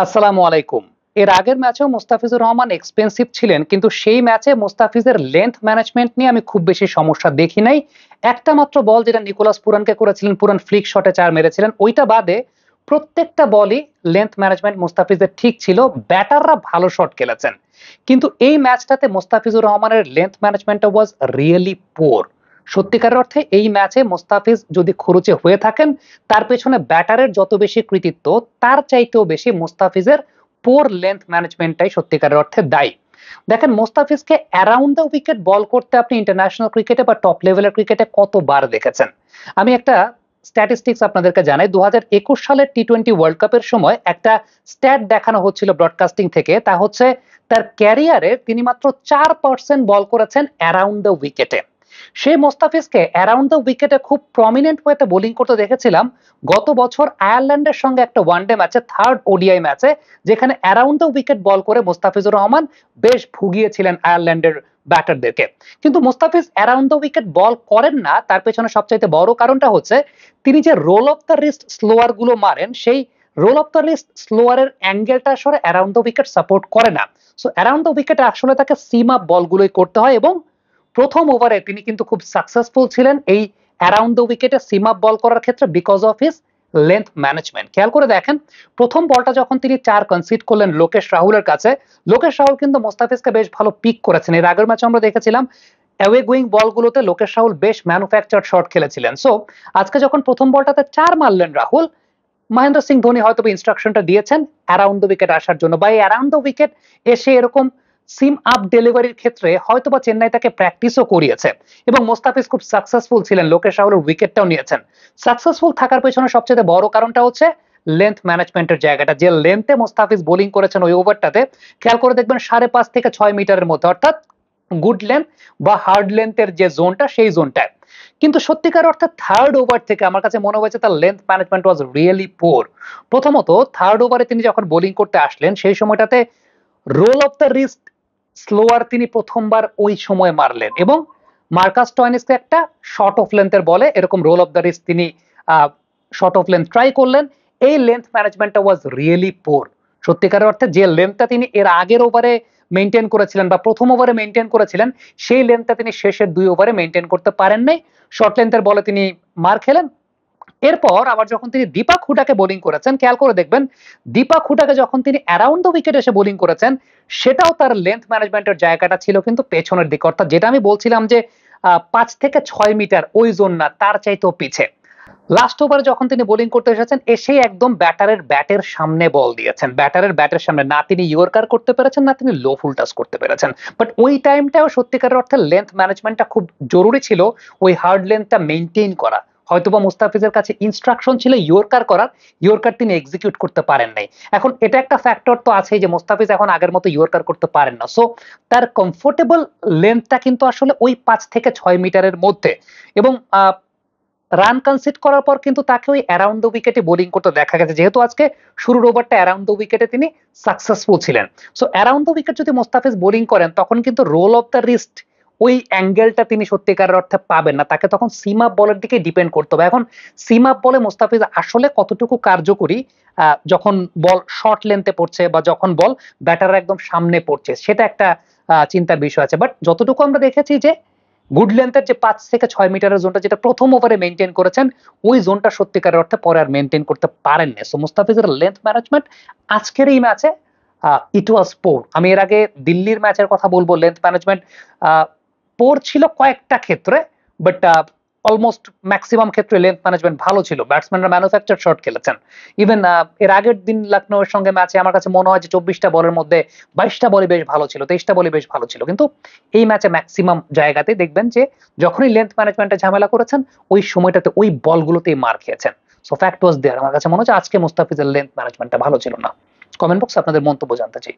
আসসালামু আলাইকুম। এর আগের ম্যাচেও মোস্তাফিজুর রহমান এক্সপেন্সিভ ছিলেন, কিন্তু সেই ম্যাচে মোস্তাফিজের লেন্থ ম্যানেজমেন্ট নিয়ে আমি খুব বেশি সমস্যা দেখি নাই। একটা মাত্র বল যেটা নিকোলাস পুরানকে করেছিলেন, পুরান ফ্লিক শটে 4 মেরেছিলেন, ওইটা বাদে প্রত্যেকটা বলই লেন্থ ম্যানেজমেন্ট মোস্তাফিজের ঠিক ছিল। ব্যাটাররা ভালো শট খেলেছেন, কিন্তু এই ম্যাচটাতে মোস্তাফিজুর রহমানের লেন্থ ম্যানেজমেন্টটা ওয়াজ রিয়েলি পুয়ার। সত্যিকারের অর্থে এই ম্যাচে মোস্তাফিজ যদি খরুচে হয়ে থাকেন, তার পেছনে ব্যাটারের যত বেশি কৃতিত্ব, তার চাইতেও বেশি মোস্তাফিজের পোর লেন্থ ম্যানেজমেন্টটাই সত্যিকারের অর্থে দায়ী। দেখেন, মোস্তাফিজকে অ্যারাউন্ড দ্য উইকেট বল করতে আপনি ইন্টারন্যাশনাল ক্রিকেটে বা টপ লেভেলের ক্রিকেটে কতবার দেখেছেন? আমি একটা স্ট্যাটিস্টিক্স আপনাদেরকে জানাই। 2021 সালের টি-20 ওয়ার্ল্ড কাপের সময় একটা স্ট্যাট দেখানো হচ্ছিল ব্রডকাস্টিং থেকে, তা হচ্ছে তার ক্যারিয়ারে তিনি মাত্র 4% বল করেছেন অ্যারাউন্ড দ্য উইকেটে। সেই মোস্তাফিজকে অ্যারাউন্ড দ্য উইকেটে খুব প্রমিনেন্ট ওয়েতে বোলিং করতে দেখেছিলাম গত বছর আয়ারল্যান্ডের সঙ্গে একটা ওয়ানডে ম্যাচে, থার্ড ওডিআই ম্যাচে, যেখানে অ্যারাউন্ড দ্য উইকেট বল করে মোস্তাফিজুর রহমান বেশ ভুগিয়েছিলেন আয়ারল্যান্ডের ব্যাটারদেরকে। কিন্তু মোস্তাফিজ অ্যারাউন্ড দ্য উইকেট বল করেন না, তার পেছনে সবচাইতে বড় কারণটা হচ্ছে তিনি যে roll of the wrist slower গুলো মারেন, সেই রোল অফ দ্য রিস্ট স্লোয়ারের অ্যাঙ্গেলটা আসলে অ্যারাউন্ড দ্য উইকেট সাপোর্ট করে না। সো অ্যারাউন্ড দ্য উইকেটে আসলে তাকে সিম আপ বলগুলোই করতে হয়, এবং প্রথম ওভারে তিনি কিন্তু খুব সাকসেসফুল ছিলেন এই অ্যারাউন্ড দ্য উইকেটে সিম আপ বল করার ক্ষেত্রে, because of his length management. খেয়াল করে দেখেন, প্রথম বলটা যখন তিনি 4 কনসিড করলেন লোকেশ রাহুলের কাছে, লোকেশ রাহুল কিন্তু মোস্তাফিজকে বেশ ভালো পিক করেছেন। এর আগের ম্যাচে আমরা দেখেছিলাম অ্যাওয়ে গোয়িং বলগুলোতে লোকেশ রাহুল বেশ ম্যানুফ্যাকচার্ড শট খেলেছিলেন। সো আজকে যখন প্রথম বলটাতে 4 মারলেন রাহুল, মহেন্দ্র সিং ধোনি হয়তো ইনস্ট্রাকশনটা দিয়েছেন অ্যারাউন্ড দ্য উইকেট আসার জন্য, বা এই অ্যারাউন্ড দ্য উইকেট এসে এরকম সিম আপ ডেলিভারির ক্ষেত্রে হয়তোবা চেন্নাই তাকে প্র্যাকটিসও করিয়েছে, এবং মোস্তাফিজ খুব সাকসেসফুল ছিলেন, লোকেশ রাহুলের উইকেটটাও নিয়েছেন। সাকসেসফুল থাকার পেছনে সবচেয়ে বড় কারণটা হচ্ছে লেন্থ ম্যানেজমেন্টের জায়গাটা। যে লেন্থে মোস্তাফিজ বোলিং করেছেন ওই ওভারটাতে, খেয়াল করে দেখবেন 5.5 থেকে 6 মিটারের মধ্যে, অর্থাৎ গুড লেন্থ বা হার্ড লেন্থের যে জোনটা, সেই জোনটায়। কিন্তু সত্যিকার অর্থে থার্ড ওভার থেকে আমার কাছে মনে হয়েছে তার লেন্থ ম্যানেজমেন্ট ওয়াজ রিয়েলি পোর। প্রথমত, থার্ড ওভারে তিনি যখন বোলিং করতে আসলেন, সেই সময়টাতে roll of the wrist slower তিনি প্রথমবার ওই সময় মারলেন, এবং মার্কাস স্টয়নিসকে একটা শর্ট অফ লেন্থের বলে এরকম রোল অফ দ্য রিস্ট তিনি শর্ট অফ লেন্থ ট্রাই করলেন। এই লেন্থ ম্যানেজমেন্টটা ওয়াজ রিয়েলি পোর। সত্যিকারের অর্থে যে লেন্থটা তিনি এর আগের ওভারে মেনটেন করেছিলেন বা প্রথম ওভারে মেনটেন করেছিলেন, সেই লেন্থটা তিনি শেষের 2 ওভারে মেনটেন করতে পারেন নাই। শর্ট লেন্থের বলে তিনি মার খেলেন। এরপর আবার যখন তিনি দীপাক হুডাকে বোলিং করেছেন, খেয়াল করে দেখবেন দীপাক হুডাকে যখন তিনি অ্যারাউন্ড দ্য উইকেট এসে বোলিং করেছেন, সেটাও তার লেন্থ ম্যানেজমেন্টের জায়গাটা ছিল কিন্তু পেছনের দিকে, অর্থাৎ যেটা আমি বলছিলাম যে 5 থেকে 6 মিটার ওই জোন না, তার চাইতেও পিছে। লাস্ট ওভারে যখন তিনি বোলিং করতে এসেছেন, এসে একদম ব্যাটের সামনে বল দিয়েছেন, ব্যাটের সামনে। না তিনি ইয়র্কার করতে পেরেছেন, না তিনি লো ফুল টাচ করতে পেরেছেন। বাট ওই টাইমটাও সত্যিকারের অর্থে লেন্থ ম্যানেজমেন্টটা খুব জরুরি ছিল, ওই হার্ড লেন্থটা মেইনটেইন করা। হয়তোবা মুস্তাফিজের কাছে ইনস্ট্রাকশন ছিল ইয়র্কার করার, ইয়র্কার তিনি এক্সিকিউট করতে পারেন নাই। এখন এটা একটা ফ্যাক্টর তো আছেই যে মুস্তাফিজ এখন আগের মতো ইয়র্কার করতে পারেন না। সো তার কমফোর্টেবল লেন্থটা কিন্তু আসলে ওই 5 থেকে 6 মিটারের মধ্যে। এবং রান কনসিড করার পর কিন্তু তাকে ওই অ্যারাউন্ড দ্য উইকেটে বোলিং করতে দেখা গেছে, যেহেতু আজকে শুরুর ওভারটা অ্যারাউন্ড দ্য উইকেটে তিনি সাকসেসফুল ছিলেন। সো অ্যারাউন্ড দ্য উইকেট যদি মোস্তাফিজ বোলিং করেন, তখন কিন্তু রোল অফ দ্য রিস্ট ওই অ্যাঙ্গেলটা তিনি সত্যিকারের অর্থে পাবেন না, তাকে তখন সিম আপ বলের দিকে ডিপেন্ড করতে হবে। এখন সিম আপ বলে মোস্তাফিজ আসলে কতটুকু কার্যকরী, যখন বল শর্ট লেন্থে পড়ছে বা যখন বল ব্যাটার একদম সামনে পড়ছে, সেটা একটা চিন্তার বিষয় আছে। বাট যতটুকু আমরা দেখেছি যে গুড লেন্থের যে 5 থেকে 6 মিটারের জোনটা যেটা প্রথম ওভারে মেইনটেইন করেছেন, ওই জোনটা সত্যিকারের অর্থে পরে আর মেইনটেইন করতে পারেননি। সো মুস্তাফিজের লেন্থ ম্যানেজমেন্ট আজকের এই ম্যাচে ইট ওয়াজ পোর। আমি এর আগে দিল্লির ম্যাচের কথা বলবো, লেন্থ ম্যানেজমেন্ট পোর ছিল কয়েকটা ক্ষেত্রে, বাট অলমোস্ট ম্যাক্সিমাম ক্ষেত্রে লেন্থ ম্যানেজমেন্ট ভালো ছিল। ব্যাটসম্যানরা ম্যানুফ্যাকচার শট খেলেছেন। ইভেন এর আগের দিন লখনৌয়ের সঙ্গে ম্যাচে আমার কাছে মনে হয় যে 24টা বলের মধ্যে 22টা বলই বেশ ভালো ছিল, 23টা বলই বেশ ভালো ছিল। কিন্তু এই ম্যাচে ম্যাক্সিমাম জায়গাতে দেখবেন যে যখনই লেন্থ ম্যানেজমেন্টে ঝামেলা করেছেন, ওই সময়টাতে ওই বলগুলোতেই মার খেয়েছেন। সো ফ্যাক্ট ওয়াজ দেয়ার। আমার কাছে মনে হচ্ছে আজকে মুস্তাফিজের লেন্থ ম্যানেজমেন্টটা ভালো ছিল না। কমেন্ট বক্সে আপনাদের মন্তব্য জানতে চাই।